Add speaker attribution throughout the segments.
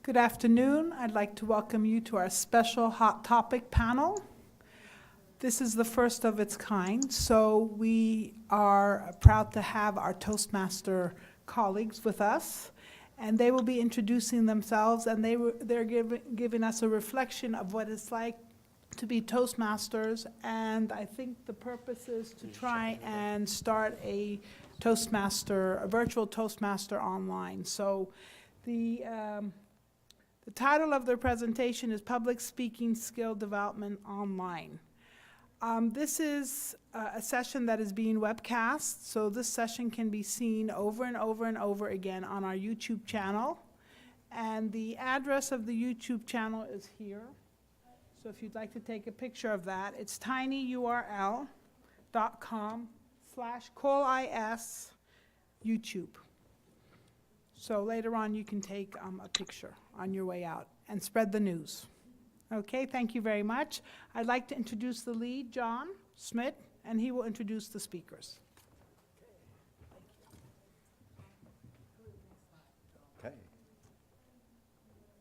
Speaker 1: Good afternoon. I'd like to welcome you to our special Hot Topic panel. This is the first of its kind, so we are proud to have our Toastmaster colleagues with us, and they will be introducing themselves, and they're giving us a reflection of what it's like to be Toastmasters, and I think the purpose is to try and start a virtual Toastmaster online. So the title of their presentation is Public Speaking Skill Development Online. This is a session that is being webcast, so this session can be seen over and over and over again on our YouTube channel. And the address of the YouTube channel is here. So if you'd like to take a picture of that, it's tinyurl.com/is YouTube. So later on, you can take a picture on your way out and spread the news. Okay, thank you very much. I'd like to introduce the lead, John Schmidt, and he will introduce the speakers.
Speaker 2: Okay.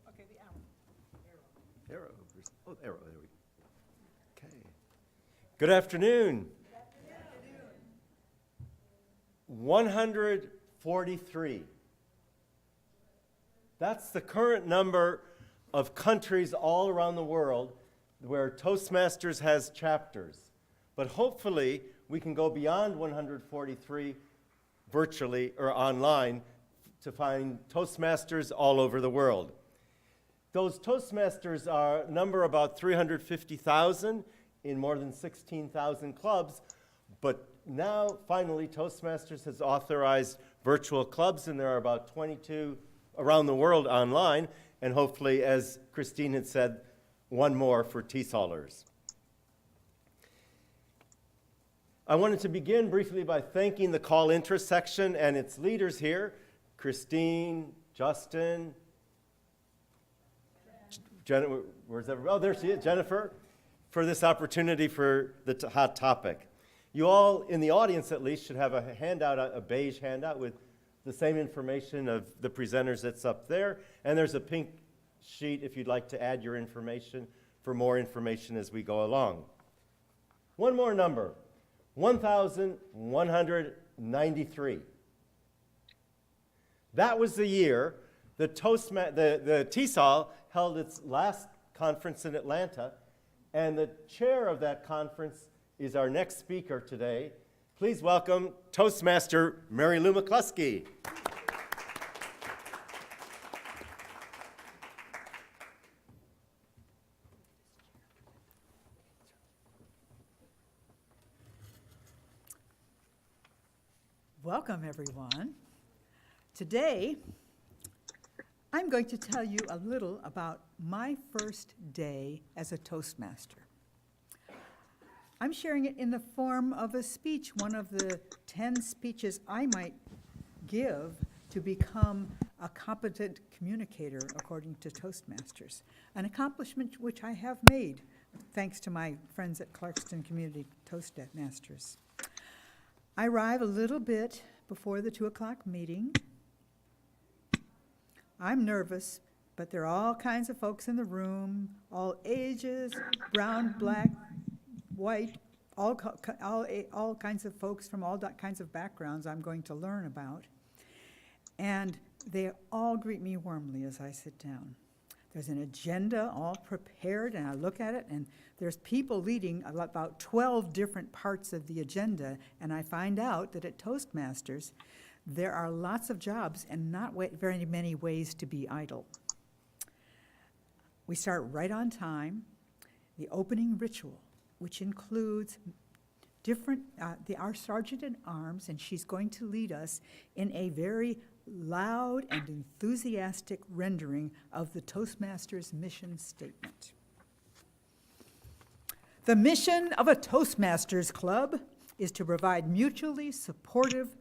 Speaker 1: Okay, the arrow.
Speaker 2: Arrow. Oh, arrow. There we go. Okay. Good afternoon.
Speaker 1: Good afternoon.
Speaker 2: 143. That's the current number of countries all around the world where Toastmasters has chapters. But hopefully, we can go beyond 143 virtually or online to find Toastmasters all over the world. Those Toastmasters number about 350,000 in more than 16,000 clubs, but now, finally, Toastmasters has authorized virtual clubs, and there are about 22 around the world online, and hopefully, as Christine had said, one more for TESOLers. I wanted to begin briefly by thanking the call interest section and its leaders here, Christine, Justin, where's everybody? Oh, there she is, Jennifer, for this opportunity for the hot topic. You all, in the audience at least, should have a handout, a beige handout with the same information of the presenters that's up there. And there's a pink sheet if you'd like to add your information for more information as we go along. One more number, 1,193. That was the year the TESOL held its last conference in Atlanta, and the chair of that conference is our next speaker today. Please welcome Toastmaster Mary Lou McCluskey.
Speaker 3: Welcome, everyone. Today, I'm going to tell you a little about my first day as a Toastmaster. I'm sharing it in the form of a speech, one of the 10 speeches I might give to become a competent communicator, according to Toastmasters, an accomplishment which I have made thanks to my friends at Clarkston Community Toastmasters. I arrive a little bit before the 2 o'clock meeting. I'm nervous, but there are all kinds of folks in the room, all ages, brown, black, white, all kinds of folks from all kinds of backgrounds I'm going to learn about. And they all greet me warmly as I sit down. There's an agenda all prepared, and I look at it, and there's people leading about 12 different parts of the agenda, and I find out that at Toastmasters, there are lots of jobs and not very many ways to be idle. We start right on time. The opening ritual, which includes our Sergeant at Arms, and she's going to lead us in a very loud and enthusiastic rendering of the Toastmasters mission statement. The mission of a Toastmasters Club is to provide mutually supportive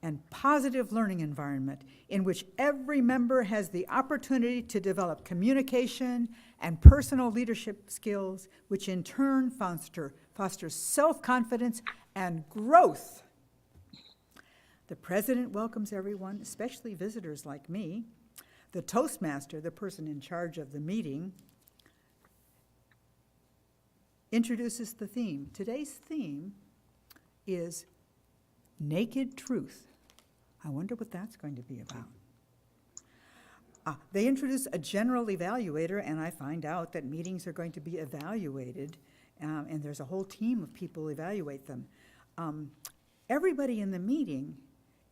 Speaker 3: and positive learning environment in which every member has the opportunity to develop communication and personal leadership skills, which in turn fosters self-confidence and growth. The president welcomes everyone, especially visitors like me. The Toastmaster, the person in charge of the meeting, introduces the theme. Today's theme is Naked Truth. I wonder what that's going to be about. They introduce a general evaluator, and I find out that meetings are going to be evaluated, and there's a whole team of people evaluate them. Everybody in the meeting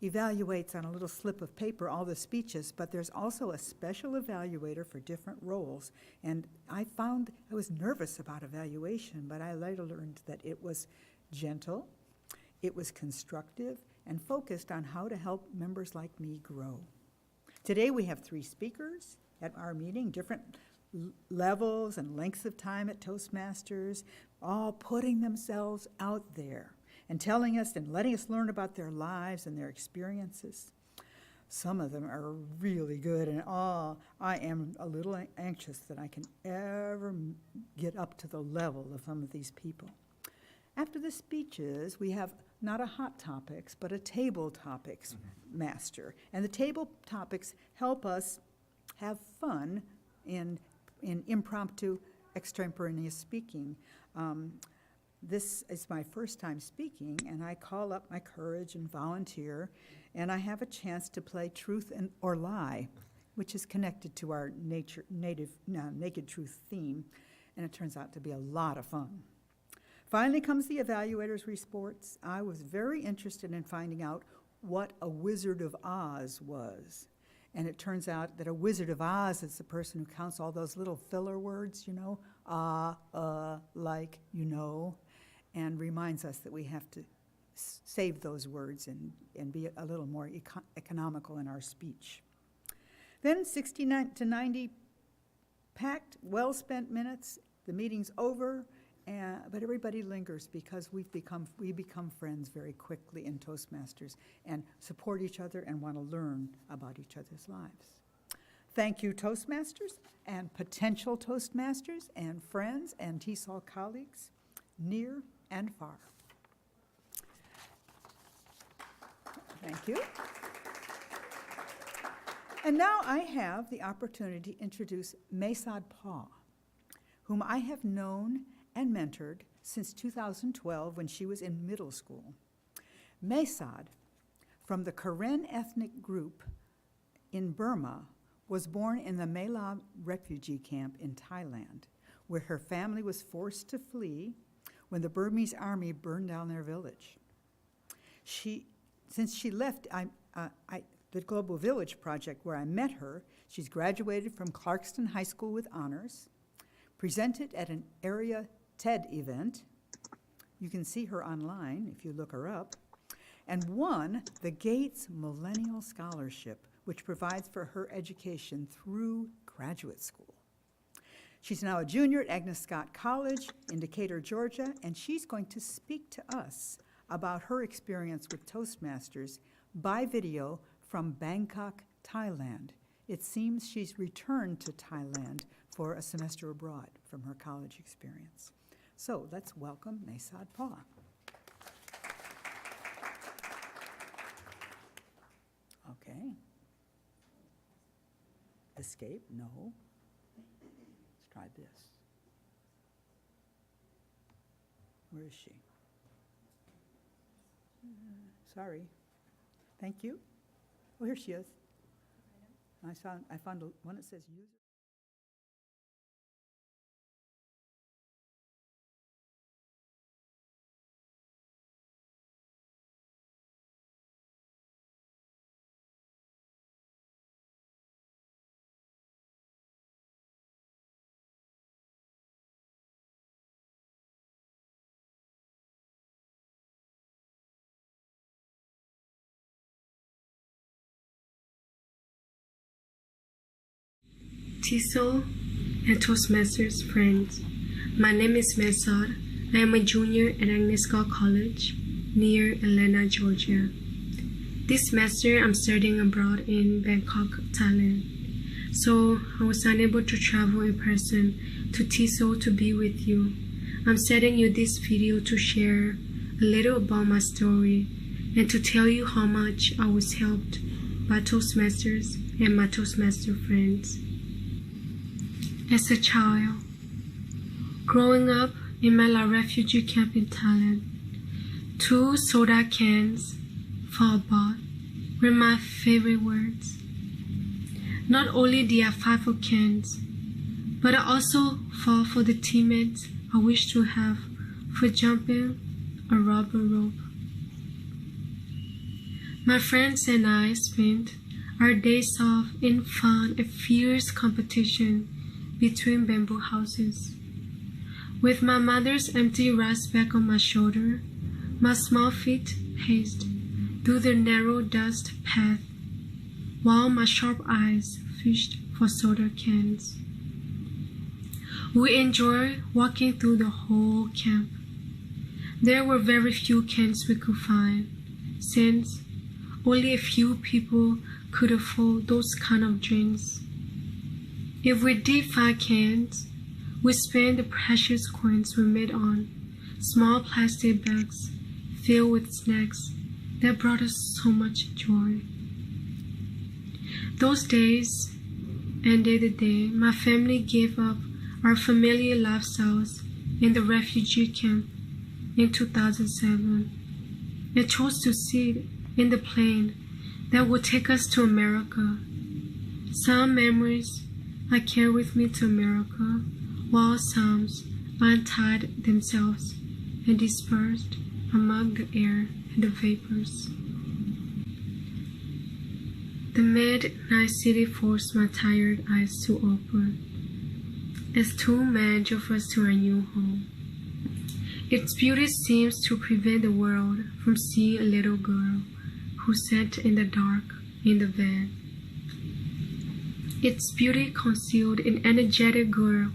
Speaker 3: evaluates on a little slip of paper all the speeches, but there's also a special evaluator for different roles. And I was nervous about evaluation, but I later learned that it was gentle, it was constructive, and focused on how to help members like me grow. Today we have 3 speakers at our meeting, different levels and lengths of time at Toastmasters, all putting themselves out there and telling us and letting us learn about their lives and their experiences. Some of them are really good, and I am a little anxious that I can ever get up to the level of some of these people. After the speeches, we have not a hot topics, but a table topics master. And the table topics help us have fun in impromptu extemporaneous speaking. This is my first time speaking, and I call up my courage and volunteer, and I have a chance to play truth or lie, which is connected to our naked truth theme, and it turns out to be a lot of fun. Finally comes the evaluator's reports. I was very interested in finding out what a Wizard of Oz was. And it turns out that a Wizard of Oz is the person who counts all those little filler words, you know, like, you know, and reminds us that we have to save those words and be a little more economical in our speech. Then 69 to 90 packed, well-spent minutes. The meeting's over. But everybody lingers because we become friends very quickly in Toastmasters and support each other and want to learn about each other's lives. Thank you, Toastmasters and potential Toastmasters and friends and TESOL colleagues, near and far. Thank you. And now I have the opportunity to introduce Massad Pau, whom I have known and mentored since 2012 when she was in middle school. Massad, from the Karen ethnic group in Burma, was born in the My Lai refugee camp in Thailand, where her family was forced to flee when the Burmese army burned down their village. Since she left the Global Village Project where I met her, she's graduated from Clarkston High School with honors, presented at an area TED event. You can see her online if you look her up, and won the Gates Millennial Scholarship, which provides for her education through graduate school. She's now a junior at Agnes Scott College in Decatur, Georgia, and she's going to speak to us about her experience with Toastmasters by video from Bangkok, Thailand. It seems she's returned to Thailand for a semester abroad from her college experience. So let's welcome Massad Pau. Okay. Escape? No. Let's try this. Where is she? Sorry. Thank you. Oh, here she is. I found one that says user.
Speaker 4: TESOL and Toastmasters friends. My name is Massad. I am a junior at Agnes Scott College near Atlanta, Georgia. This semester I'm studying abroad in Bangkok, Thailand. So I was unable to travel in person to TESOL to be with you. I'm sending you this video to share a little about my story and to tell you how much I was helped by Toastmasters and my Toastmaster friends. As a child, growing up in my refugee camp in Thailand, 2 soda cans for a baht were my favorite words. Not only did I fight for cans, but I also fought for the teammates I wish to have for jumping a rubber rope. My friends and I spent our days off in fun and fierce competition between bamboo houses. With my mother's empty rice bag on my shoulder, my small feet paced through the narrow dust path, while my sharp eyes fished for soda cans. We enjoyed walking through the whole camp. There were very few cans we could find, since only a few people could afford those kind of drinks. If we did find cans, we spent the precious coins we made on small plastic bags filled with snacks that brought us so much joy. Those days ended the day my family gave up our familiar lifestyles in the refugee camp in 2007 and chose to sit in the plane that would take us to America. Some memories I carry with me to America, while some untied themselves and dispersed among the air and the vapors. The midnight city forced my tired eyes to open as 2 men drove us to our new home. Its beauty seems to prevent the world from seeing a little girl who sat in the dark in the van. Its beauty concealed an energetic girl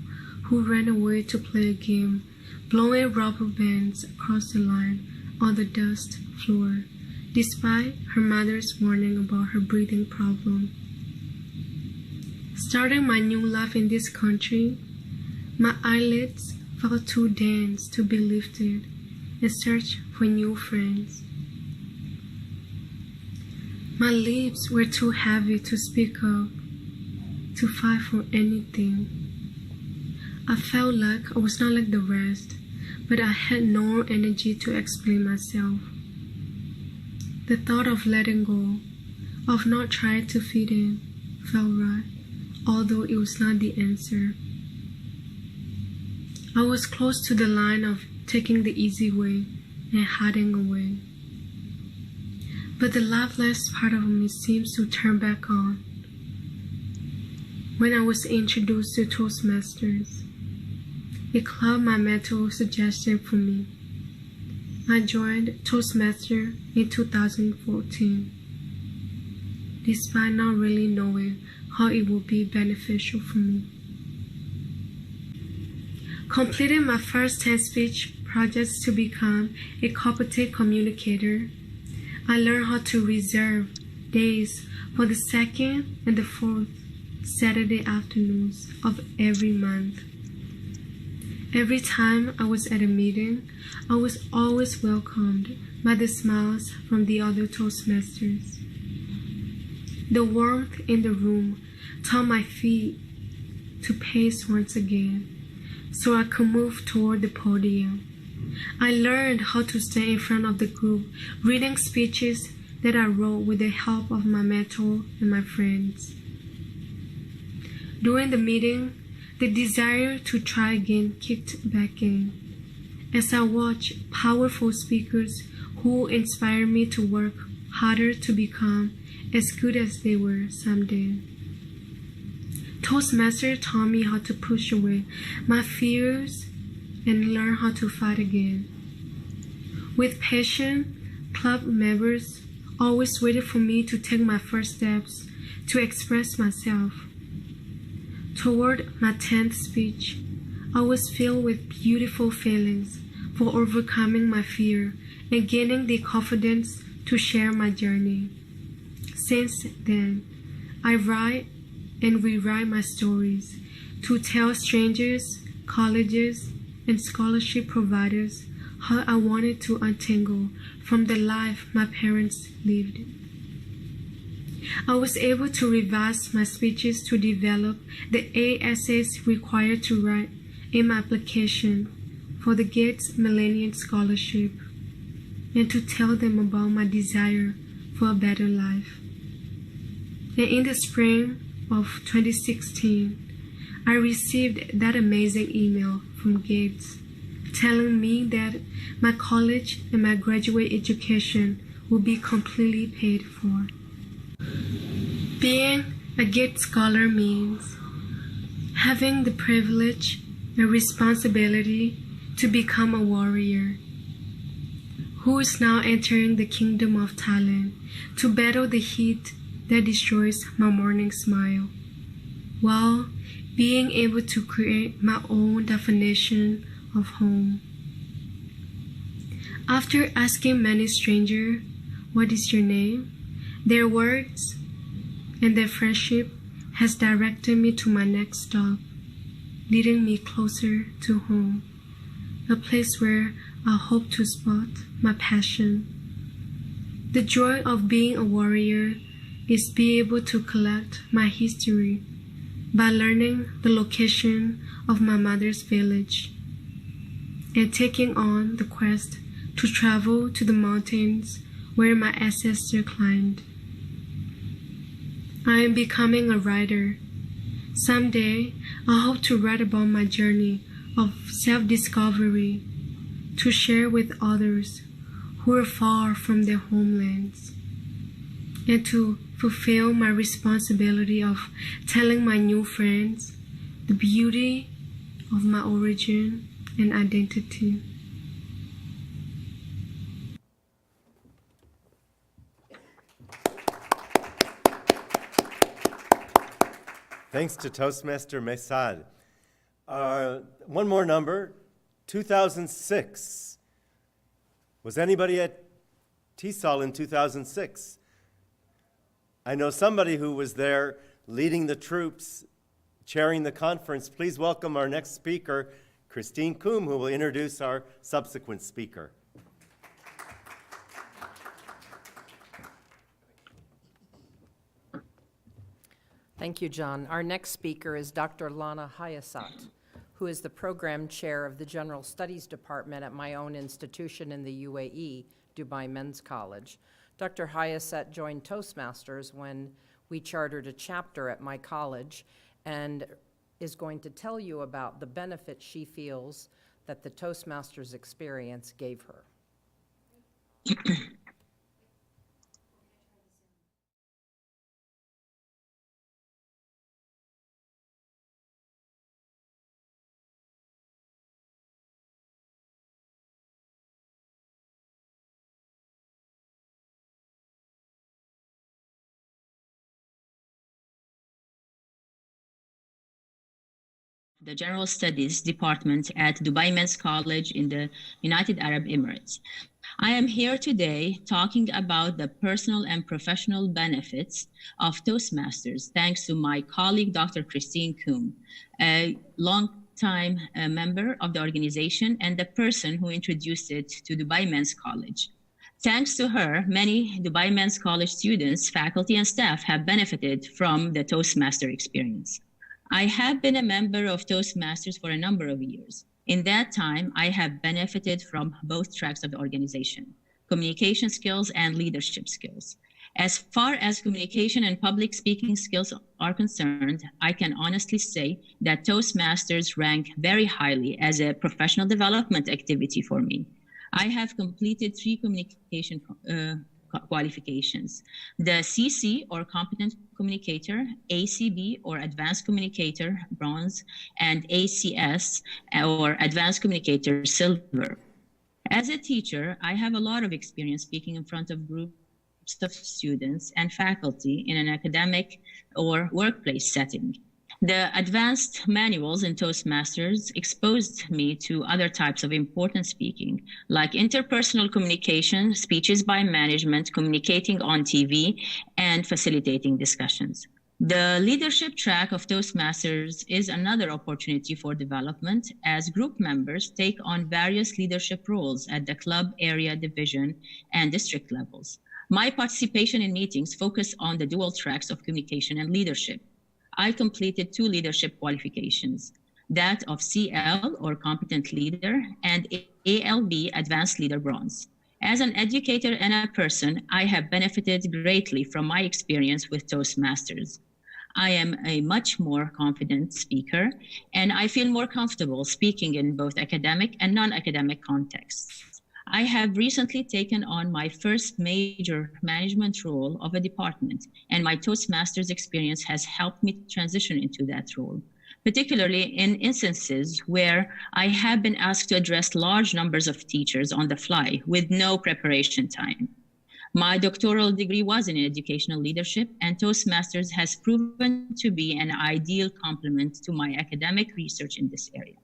Speaker 4: who ran away to play a game, blowing rubber bands across the line on the dust floor, despite her mother's warning about her breathing problem. Starting my new life in this country, my eyelids felt too dense to be lifted and searched for new friends. My lips were too heavy to speak up, to fight for anything. I felt like I was not like the rest, but I had no energy to explain myself. The thought of letting go, of not trying to fit in, felt right, although it was not the answer. I was close to the line of taking the easy way and hiding away. But the lifeless part of me seems to turn back on. When I was introduced to Toastmasters, it clouded my mental suggestion for me. I joined Toastmasters in 2014, despite not really knowing how it would be beneficial for me. Completing my first 10 speech projects to become a cooperative communicator, I learned how to reserve days for the 2nd and the 4th Saturday afternoons of every month. Every time I was at a meeting, I was always welcomed by the smiles from the other Toastmasters. The warmth in the room taught my feet to pace once again, so I could move toward the podium. I learned how to stand in front of the group, reading speeches that I wrote with the help of my mentor and my friends. During the meeting, the desire to try again kicked back in, as I watched powerful speakers who inspired me to work harder to become as good as they were someday. Toastmasters taught me how to push away my fears and learn how to fight again. With passion, club members always waited for me to take my first steps to express myself. Toward my 10th speech, I was filled with beautiful feelings for overcoming my fear and gaining the confidence to share my journey. Since then, I write and rewrite my stories to tell strangers, colleges, and scholarship providers how I wanted to untangle from the life my parents lived. I was able to revise my speeches to develop the essays required to write in my application for the Gates Millennium Scholarship, and to tell them about my desire for a better life. And in the spring of 2016, I received that amazing email from Gates telling me that my college and my graduate education will be completely paid for. Being a Gates Scholar means having the privilege and responsibility to become a warrior who is now entering the kingdom of Thailand to battle the heat that destroys my morning smile, while being able to create my own definition of home. After asking many strangers, "What is your name?" their words and their friendship has directed me to my next stop, leading me closer to home, a place where I hope to spot my passion. The joy of being a warrior is be able to collect my history by learning the location of my mother's village and taking on the quest to travel to the mountains where my ancestors climbed. I am becoming a writer. Someday, I hope to write about my journey of self-discovery to share with others who are far from their homelands, and to fulfill my responsibility of telling my new friends the beauty of my origin and identity.
Speaker 2: Thanks to Toastmaster Massad. One more number, 2006. Was anybody at TESOL in 2006? I know somebody who was there leading the troops, chairing the conference. Please welcome our next speaker, Christine Koom, who will introduce our subsequent speaker.
Speaker 5: Thank you, John. Our next speaker is Dr. Lana Hayasat, who is the program chair of the General Studies Department at my own institution in the UAE, Dubai Men's College. Dr. Hayasat joined Toastmasters when we chartered a chapter at my college and is going to tell you about the benefit she feels that the Toastmasters experience gave her.
Speaker 6: The General Studies Department at Dubai Men's College in the United Arab Emirates. I am here today talking about the personal and professional benefits of Toastmasters, thanks to my colleague, Dr. Christine Koom, a long-time member of the organization and the person who introduced it to Dubai Men's College. Thanks to her, many Dubai Men's College students, faculty, and staff have benefited from the Toastmaster experience. I have been a member of Toastmasters for a number of years. In that time, I have benefited from both tracks of the organization, communication skills and leadership skills. As far as communication and public speaking skills are concerned, I can honestly say that Toastmasters rank very highly as a professional development activity for me. I have completed 3 communication qualifications: the CC, or Competent Communicator, ACB, or Advanced Communicator, Bronze, and ACS, or Advanced Communicator, Silver. As a teacher, I have a lot of experience speaking in front of groups of students and faculty in an academic or workplace setting. The advanced manuals in Toastmasters exposed me to other types of important speaking, like interpersonal communication, speeches by management, communicating on TV, and facilitating discussions. The leadership track of Toastmasters is another opportunity for development, as group members take on various leadership roles at the club, area, division, and district levels. My participation in meetings focused on the dual tracks of communication and leadership. I completed 2 leadership qualifications, that of CL, or Competent Leader, and ALB, Advanced Leader Bronze. As an educator and a person, I have benefited greatly from my experience with Toastmasters. I am a much more confident speaker, and I feel more comfortable speaking in both academic and non-academic contexts. I have recently taken on my first major management role of a department, and my Toastmasters experience has helped me transition into that role, particularly in instances where I have been asked to address large numbers of teachers on the fly with no preparation time. My doctoral degree was in educational leadership, and Toastmasters has proven to be an ideal complement to my academic research in this area.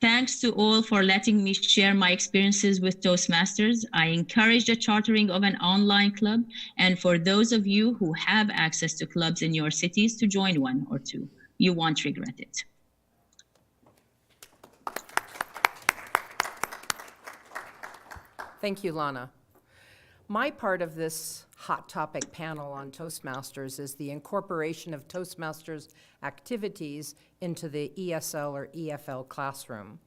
Speaker 6: Thanks to all for letting me share my experiences with Toastmasters. I encourage the chartering of an online club, and for those of you who have access to clubs in your cities, to join 1 or 2. You won't regret it.
Speaker 5: Thank you, Lana. My part of this hot topic panel on Toastmasters is the incorporation of Toastmasters activities into the ESL or EFL classroom.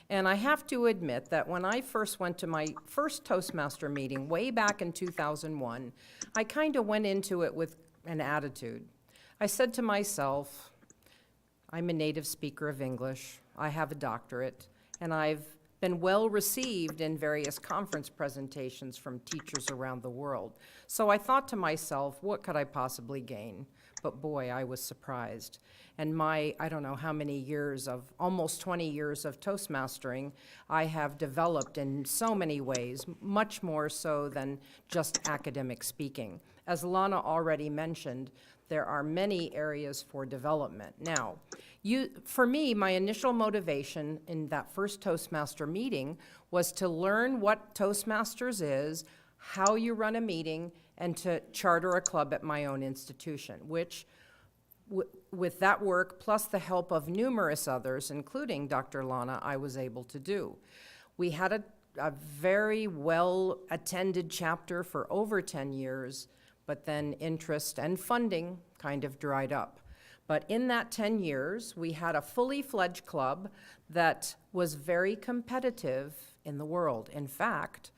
Speaker 5: And I have to admit that when I first went to my first Toastmaster meeting way back in 2001, I kind of went into it with an attitude. I said to myself, I'm a native speaker of English, I have a doctorate, and I've been well received in various conference presentations from teachers around the world. So I thought to myself, what could I possibly gain? But boy, I was surprised. And my, I don't know how many years of, almost 20 years of Toastmastering, I have developed in so many ways, much more so than just academic speaking. As Lana already mentioned, there are many areas for development. Now, for me, my initial motivation in that first Toastmaster meeting was to learn what Toastmasters is, how you run a meeting, and to charter a club at my own institution, which with that work, plus the help of numerous others, including Dr. Lana, I was able to do. We had a very well-attended chapter for over 10 years, but then interest and funding kind of dried up. But in that 10 years, we had a fully fledged club that was very competitive in the world. In fact,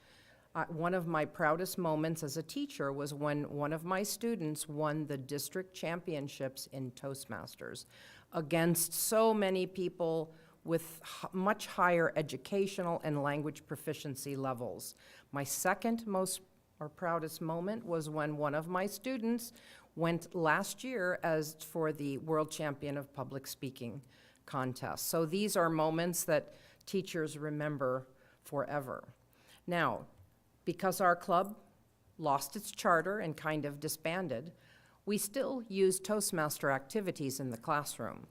Speaker 5: one of my proudest moments as a teacher was when one of my students won the district championships in Toastmasters against so many people with much higher educational and language proficiency levels. My second most or proudest moment was when one of my students went last year as for the World Champion of Public Speaking contest. So these are moments that teachers remember forever. Now, because our club lost its charter and kind of disbanded, we still use Toastmaster activities in the classroom.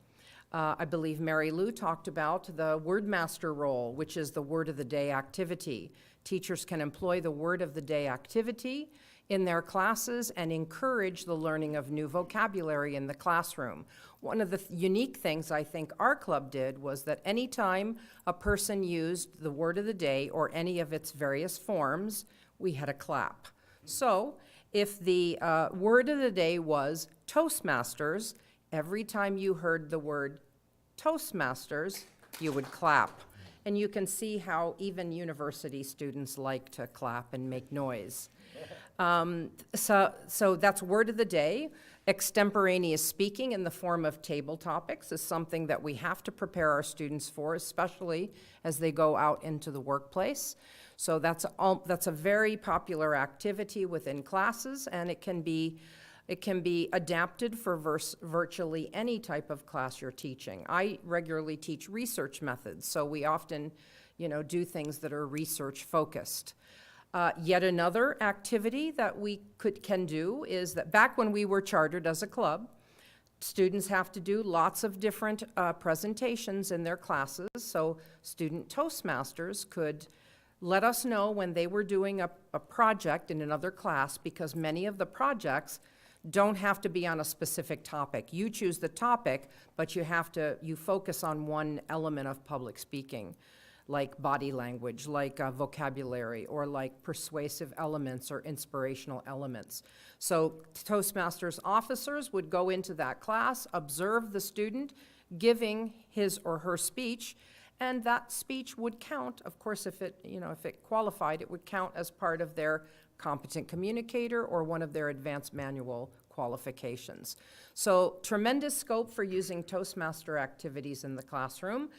Speaker 5: I believe Mary Lou talked about the Wordmaster role, which is the Word of the Day activity. Teachers can employ the Word of the Day activity in their classes and encourage the learning of new vocabulary in the classroom. One of the unique things I think our club did was that anytime a person used the Word of the Day or any of its various forms, we had a clap. So if the word of the day was Toastmasters, every time you heard the word Toastmasters, you would clap. And you can see how even university students like to clap and make noise. So that's word of the day. Extemporaneous speaking in the form of table topics is something that we have to prepare our students for, especially as they go out into the workplace. So that's a very popular activity within classes, and it can be adapted for virtually any type of class you're teaching. I regularly teach research methods, so we often, do things that are research focused. Yet another activity that we can do is that back when we were chartered as a club, students have to do lots of different presentations in their classes, so student Toastmasters could let us know when they were doing a project in another class, because many of the projects don't have to be on a specific topic. You choose the topic, but you focus on one element of public speaking. like body language, like vocabulary, or like persuasive elements or inspirational elements. So Toastmasters officers would go into that class, observe the student giving his or her speech, and that speech would count, of course, if it qualified, it would count as part of their competent communicator or one of their advanced manual qualifications. So tremendous scope for using Toastmaster activities in the classroom.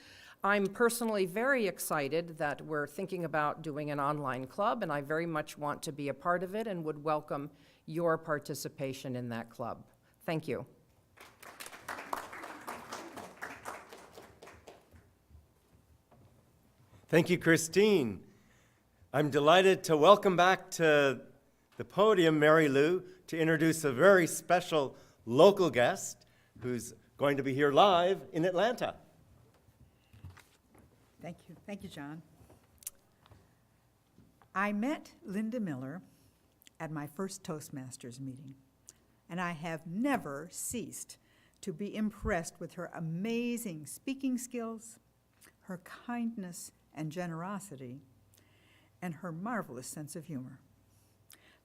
Speaker 5: I'm personally very excited that we're thinking about doing an online club, and I very much want to be a part of it and would welcome your participation in that club. Thank you.
Speaker 2: Thank you, Christine. I'm delighted to welcome back to the podium Mary Lou to introduce a very special local guest who's going to be here live in Atlanta.
Speaker 3: Thank you. Thank you, John. I met Linda Miller at my first Toastmasters meeting, and I have never ceased to be impressed with her amazing speaking skills, her kindness and generosity, and her marvelous sense of humor.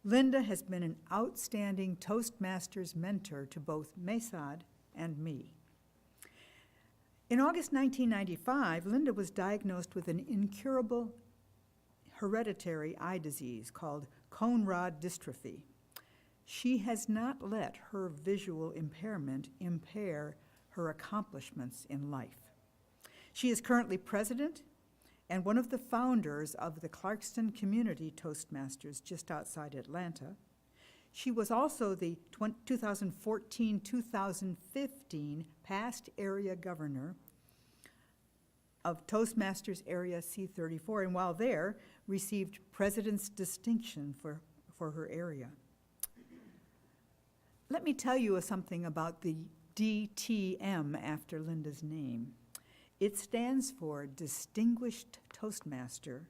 Speaker 3: Linda has been an outstanding Toastmasters mentor to both Massad and me. In August 1995, Linda was diagnosed with an incurable hereditary eye disease called cone rod dystrophy. She has not let her visual impairment impair her accomplishments in life. She is currently president and one of the founders of the Clarkston Community Toastmasters just outside Atlanta. She was also the 2014-2015 past area governor of Toastmasters Area C34, and while there, received President's Distinction for her area. Let me tell you something about the DTM after Linda's name. It stands for Distinguished Toastmaster,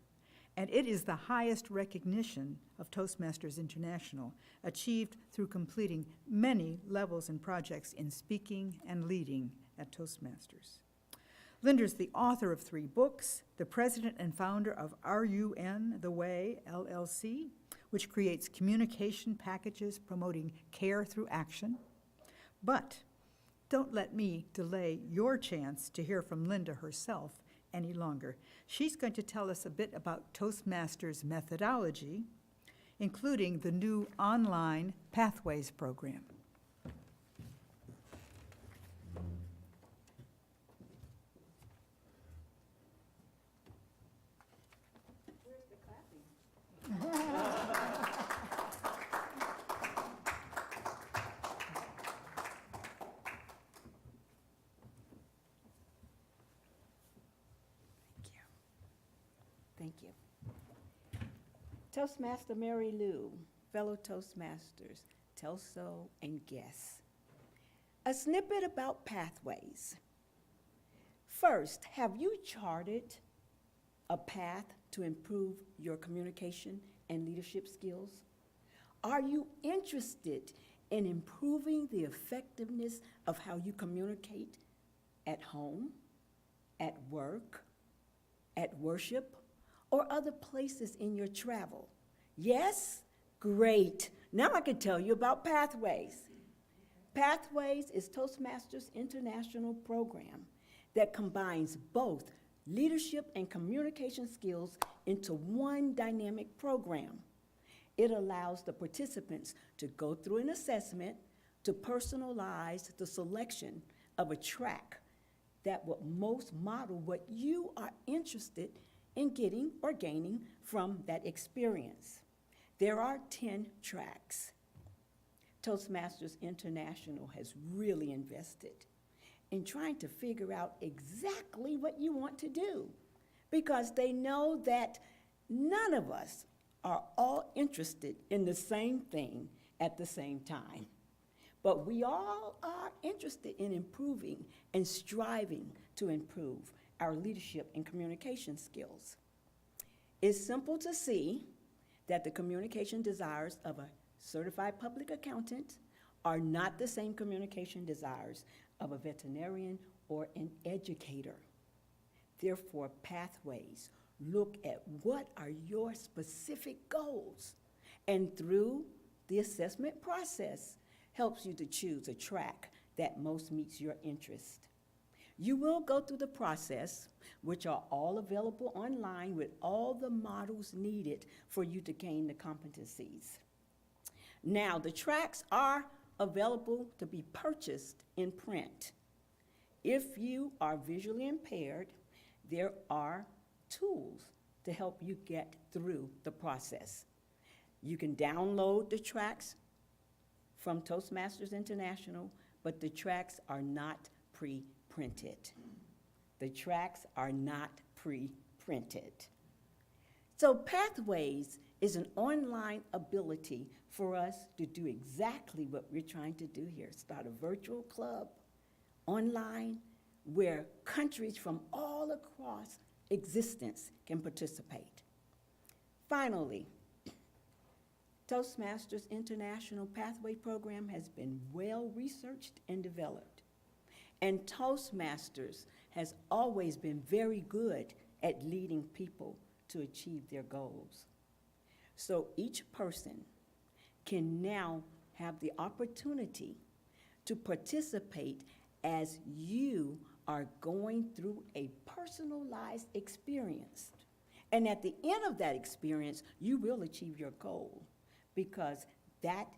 Speaker 3: and it is the highest recognition of Toastmasters International, achieved through completing many levels and projects in speaking and leading at Toastmasters. Linda is the author of 3 books, the president and founder of RUN The Way, LLC, which creates communication packages promoting care through action. But don't let me delay your chance to hear from Linda herself any longer. She's going to tell us a bit about Toastmasters methodology, including the new online Pathways program.
Speaker 7: Thank you. Toastmaster Mary Lou, fellow Toastmasters, TESOL, and guests. A snippet about pathways. First, have you charted a path to improve your communication and leadership skills? Are you interested in improving the effectiveness of how you communicate at home, at work, at worship, or other places in your travel? Yes? Great. Now I can tell you about Pathways. Pathways is Toastmasters International program that combines both leadership and communication skills into one dynamic program. It allows the participants to go through an assessment to personalize the selection of a track that will most model what you are interested in getting or gaining from that experience. There are 10 tracks. Toastmasters International has really invested in trying to figure out exactly what you want to do, because they know that none of us are all interested in the same thing at the same time. But we all are interested in improving and striving to improve our leadership and communication skills. It's simple to see that the communication desires of a certified public accountant are not the same communication desires of a veterinarian or an educator. Therefore, pathways look at what are your specific goals, and through the assessment process, helps you to choose a track that most meets your interest. You will go through the process, which are all available online with all the models needed for you to gain the competencies. Now, the tracks are available to be purchased in print. If you are visually impaired, there are tools to help you get through the process. You can download the tracks from Toastmasters International, but the tracks are not pre-printed. The tracks are not pre-printed. So Pathways is an online ability for us to do exactly what we're trying to do here. Start a virtual club online where countries from all across existence can participate. Finally, Toastmasters International Pathway Program has been well researched and developed. And Toastmasters has always been very good at leading people to achieve their goals. So each person can now have the opportunity to participate as you are going through a personalized experience. And at the end of that experience, you will achieve your goal, because that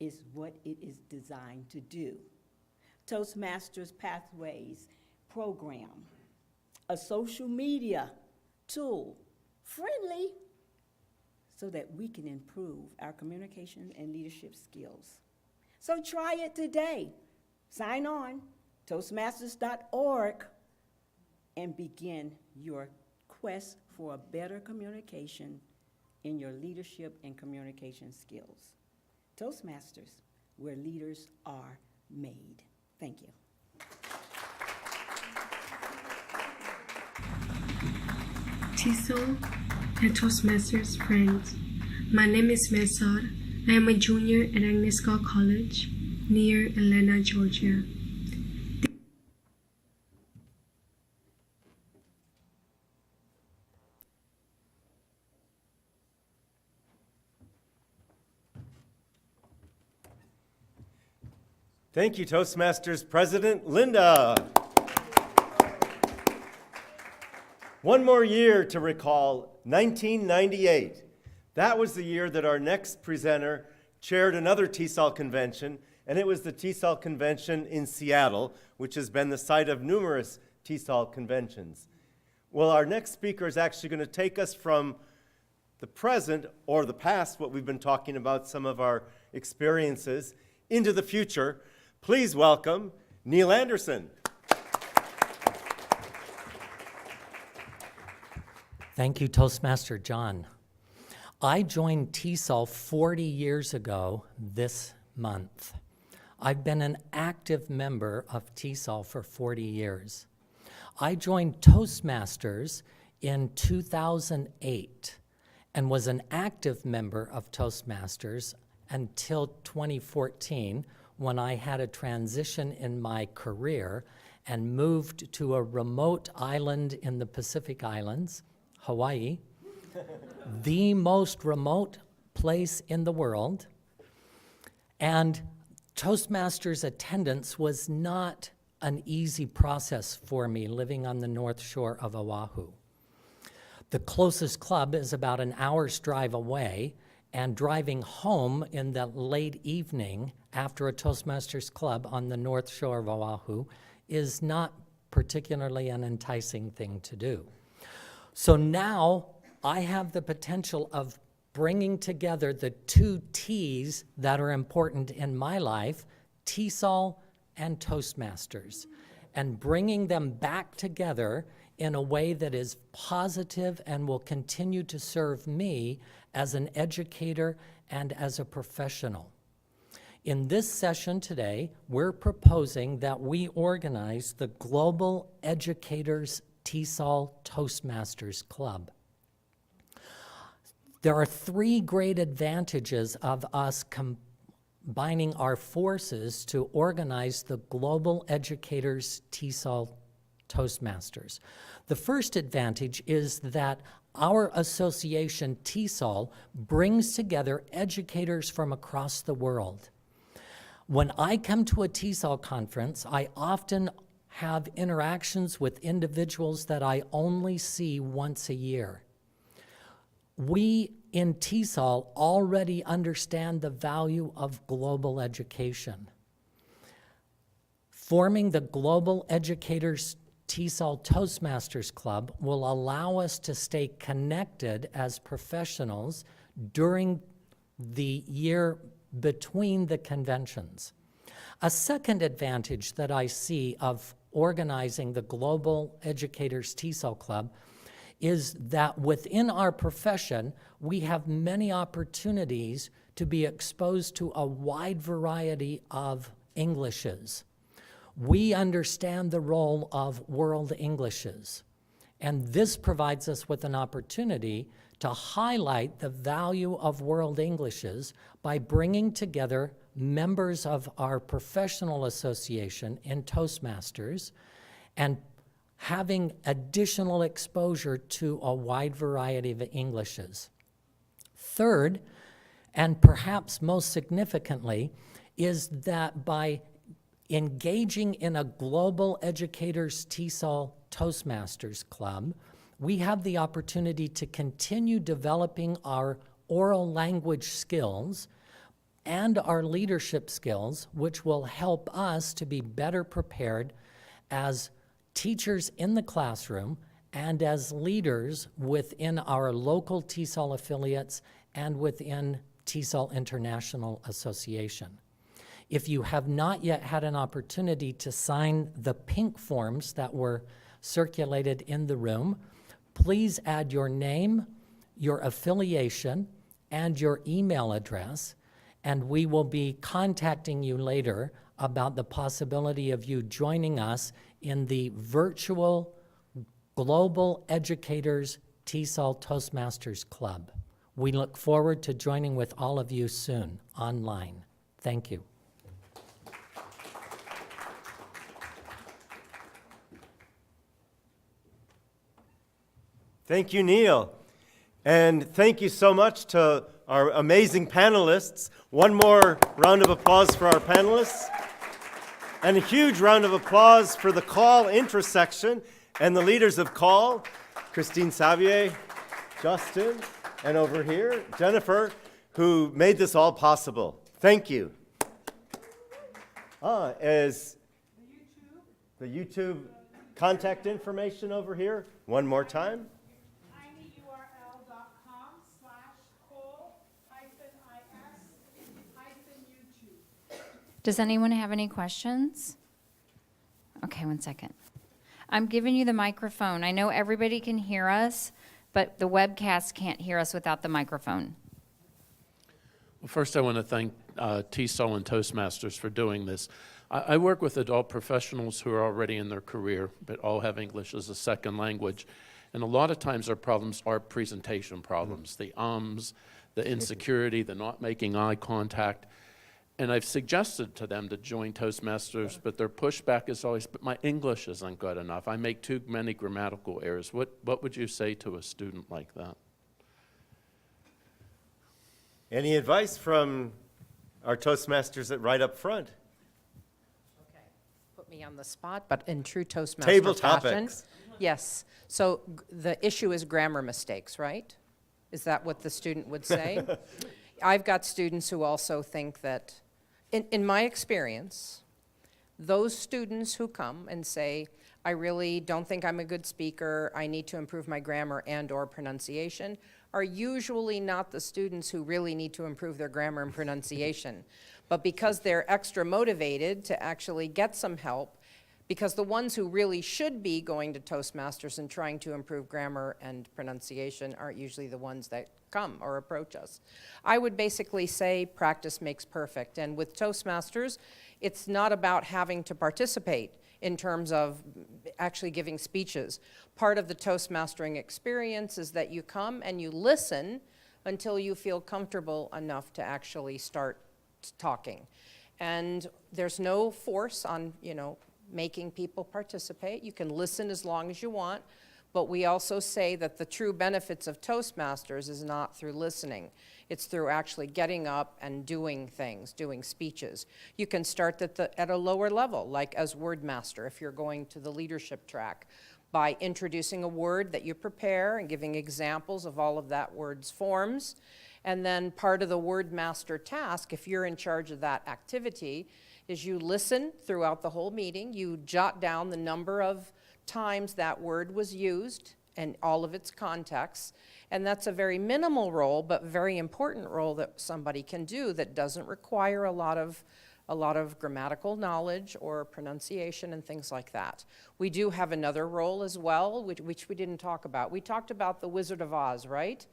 Speaker 7: is what it is designed to do. Toastmasters Pathways program, a social media tool, friendly, so that we can improve our communication and leadership skills. So try it today. Sign on, toastmasters.org, and begin your quest for a better communication in your leadership and communication skills. Toastmasters, where leaders are made. Thank you.
Speaker 4: TESOL and Toastmasters friends, my name is Massad. I am a junior at Agnesco College near Atlanta, Georgia.
Speaker 2: Thank you, Toastmasters President Linda. One more year to recall, 1998. That was the year that our next presenter chaired another TESOL convention, and it was the TESOL convention in Seattle, which has been the site of numerous TESOL conventions. Well, our next speaker is actually going to take us from the present, or the past, what we've been talking about, some of our experiences, into the future. Please welcome Neil Anderson.
Speaker 8: Thank you, Toastmaster John. I joined TESOL 40 years ago this month. I've been an active member of TESOL for 40 years. I joined Toastmasters in 2008 and was an active member of Toastmasters until 2014, when I had a transition in my career and moved to a remote island in the Pacific Islands, Hawaii, the most remote place in the world. And Toastmasters attendance was not an easy process for me living on the North Shore of Oahu. The closest club is about an hour's drive away, and driving home in the late evening after a Toastmasters club on the North Shore of Oahu is not particularly an enticing thing to do. So now I have the potential of bringing together the two T's that are important in my life, TESOL and Toastmasters, and bringing them back together in a way that is positive and will continue to serve me as an educator and as a professional. In this session today, we're proposing that we organize the Global Educators TESOL Toastmasters Club. There are three great advantages of us combining our forces to organize the Global Educators TESOL Toastmasters. The first advantage is that our association, TESOL, brings together educators from across the world. When I come to a TESOL conference, I often have interactions with individuals that I only see once a year. We in TESOL already understand the value of global education. Forming the Global Educators TESOL Toastmasters Club will allow us to stay connected as professionals during the year between the conventions. A second advantage that I see of organizing the Global Educators TESOL Club is that within our profession, we have many opportunities to be exposed to a wide variety of Englishes. We understand the role of world Englishes, and this provides us with an opportunity to highlight the value of world Englishes by bringing together members of our professional association in Toastmasters and having additional exposure to a wide variety of Englishes. Third, and perhaps most significantly, is that by engaging in a Global Educators TESOL Toastmasters Club, we have the opportunity to continue developing our oral language skills and our leadership skills, which will help us to be better prepared as teachers in the classroom and as leaders within our local TESOL affiliates and within TESOL International Association. If you have not yet had an opportunity to sign the pink forms that were circulated in the room, please add your name, your affiliation, and your email address, and we will be contacting you later about the possibility of you joining us in the virtual Global Educators TESOL Toastmasters Club. We look forward to joining with all of you soon online. Thank you.
Speaker 2: Thank you, Neil. And thank you so much to our amazing panelists. One more round of applause for our panelists. And a huge round of applause for the CALL intersection and the leaders of CALL, Christine Savier, Justin, and over here, Jennifer, who made this all possible. Thank you. Is the YouTube contact information over here? One more time.
Speaker 9: Does anyone have any questions? Okay, one second. I'm giving you the microphone. I know everybody can hear us, but the webcast can't hear us without the microphone.
Speaker 10: Well, first I want to thank TESOL and Toastmasters for doing this. I work with adult professionals who are already in their career, but all have English as a second language. And a lot of times our problems are presentation problems, the the insecurity, the not making eye contact. And I've suggested to them to join Toastmasters, but their pushback is always, but my English isn't good enough. I make too many grammatical errors. What would you say to a student like that?
Speaker 2: Any advice from our Toastmasters right up front?
Speaker 5: Okay, put me on the spot, but in true Toastmaster
Speaker 2: Table
Speaker 5: fashion.
Speaker 2: topics.
Speaker 5: Yes, so the issue is grammar mistakes, right? Is that what the student would say? I've got students who also think that, in my experience, those students who come and say, I really don't think I'm a good speaker, I need to improve my grammar and/or pronunciation, are usually not the students who really need to improve their grammar and pronunciation. But because they're extra motivated to actually get some help, because the ones who really should be going to Toastmasters and trying to improve grammar and pronunciation aren't usually the ones that come or approach us. I would basically say practice makes perfect. And with Toastmasters, it's not about having to participate in terms of actually giving speeches. Part of the Toastmastering experience is that you come and you listen until you feel comfortable enough to actually start talking. And there's no force on, making people participate. You can listen as long as you want, but we also say that the true benefits of Toastmasters is not through listening. It's through actually getting up and doing things, doing speeches. You can start at a lower level, like as word master, if you're going to the leadership track, by introducing a word that you prepare and giving examples of all of that word's forms. And then part of the word master task, if you're in charge of that activity, is you listen throughout the whole meeting, you jot down the number of times that word was used and all of its contexts. And that's a very minimal role, but very important role that somebody can do that doesn't require a lot of grammatical knowledge or pronunciation and things like that. We do have another role as well, which we didn't talk about. We talked about the Wizard of Oz, right?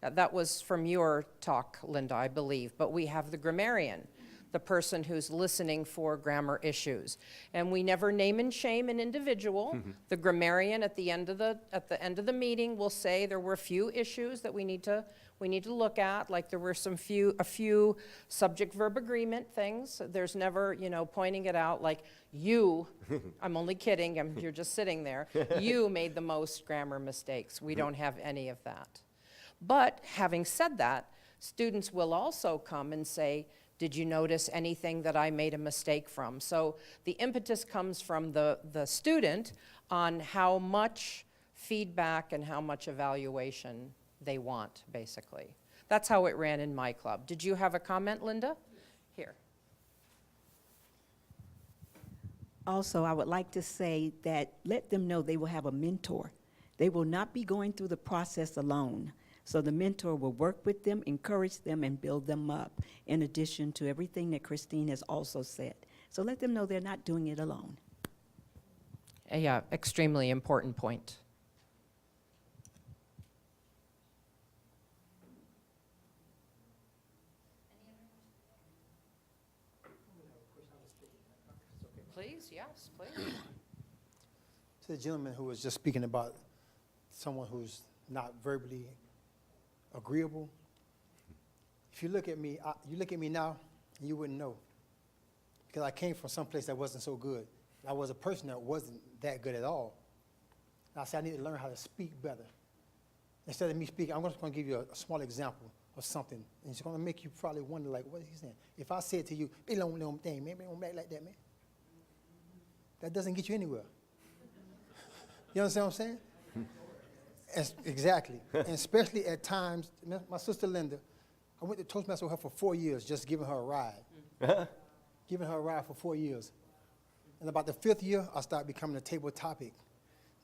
Speaker 5: That was from your talk, Linda, I believe. But we have the grammarian, the person who's listening for grammar issues. And we never name and shame an individual. The grammarian at the end of the meeting will say there were a few issues that we need to look at, like there were a few subject-verb agreement things. There's never, pointing it out like you, I'm only kidding, you're just sitting there, you made the most grammar mistakes. We don't have any of that. But having said that, students will also come and say, did you notice anything that I made a mistake from? So the impetus comes from the student on how much feedback and how much evaluation they want, basically. That's how it ran in my club. Did you have a comment, Linda? Here.
Speaker 7: Also, I would like to say that let them know they will have a mentor. They will not be going through the process alone. So the mentor will work with them, encourage them, and build them up, in addition to everything that Christine has also said. So let them know they're not doing it alone.
Speaker 5: Yeah, extremely important point. Please, yes, please.
Speaker 11: To the gentleman who was just speaking about someone who's not verbally agreeable, if you look at me, now, and you wouldn't know, because I came from someplace that wasn't so good. I was a person that wasn't that good at all. And I said, I need to learn how to speak better. Instead of me speaking, I'm just going to give you a small example of something, and it's going to make you probably wonder, like, what is he saying? If I said to you, "They don't know thing, man, they don't act like that, man," that doesn't get you anywhere. You understand what I'm saying? Exactly, and especially at times, my sister Linda, I went to Toastmasters with her for 4 years, just giving her a ride. Giving her a ride for 4 years. And about the 5th year, I started becoming a table topic,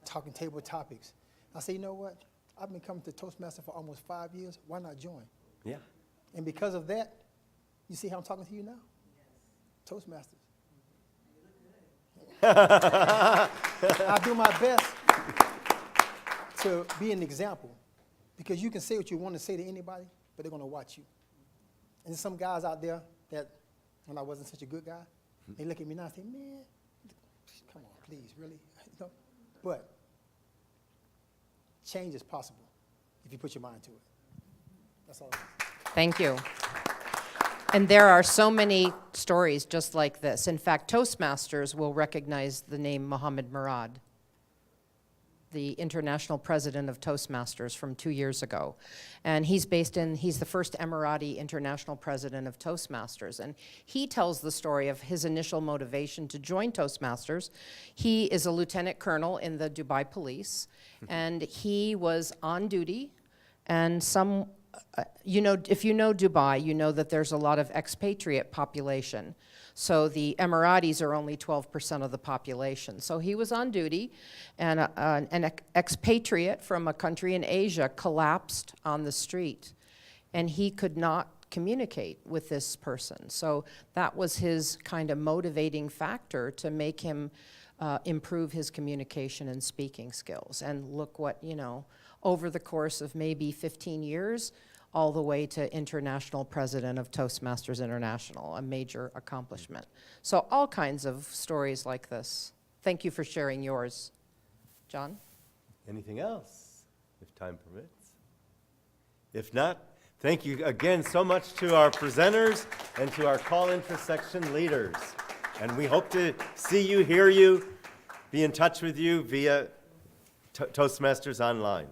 Speaker 11: talking table topics. I said, you know what? I've been coming to Toastmasters for almost 5 years. Why not join?
Speaker 2: Yeah.
Speaker 11: And because of that, you see how I'm talking to you now? Toastmasters. I do my best to be an example, because you can say what you want to say to anybody, but they're going to watch you. And there's some guys out there that, when I wasn't such a good guy, they look at me now and say, man, come on, please, really? But change is possible if you put your mind to it. That's all.
Speaker 5: Thank you. And there are so many stories just like this. In fact, Toastmasters will recognize the name Mohammed Murad, the international president of Toastmasters from 2 years ago. And he's the first Emirati international president of Toastmasters. And he tells the story of his initial motivation to join Toastmasters. He is a lieutenant colonel in the Dubai police, and he was on duty, and if you know Dubai, you know that there's a lot of expatriate population. So the Emiratis are only 12% of the population. So he was on duty, and an expatriate from a country in Asia collapsed on the street, and he could not communicate with this person. So that was his kind of motivating factor to make him improve his communication and speaking skills. And look what, over the course of maybe 15 years, all the way to international president of Toastmasters International, a major accomplishment. So all kinds of stories like this. Thank you for sharing yours. John?
Speaker 2: Anything else, if time permits? If not, thank you again so much to our presenters and to our call intersection leaders. And we hope to see you, hear you, be in touch with you via Toastmasters Online.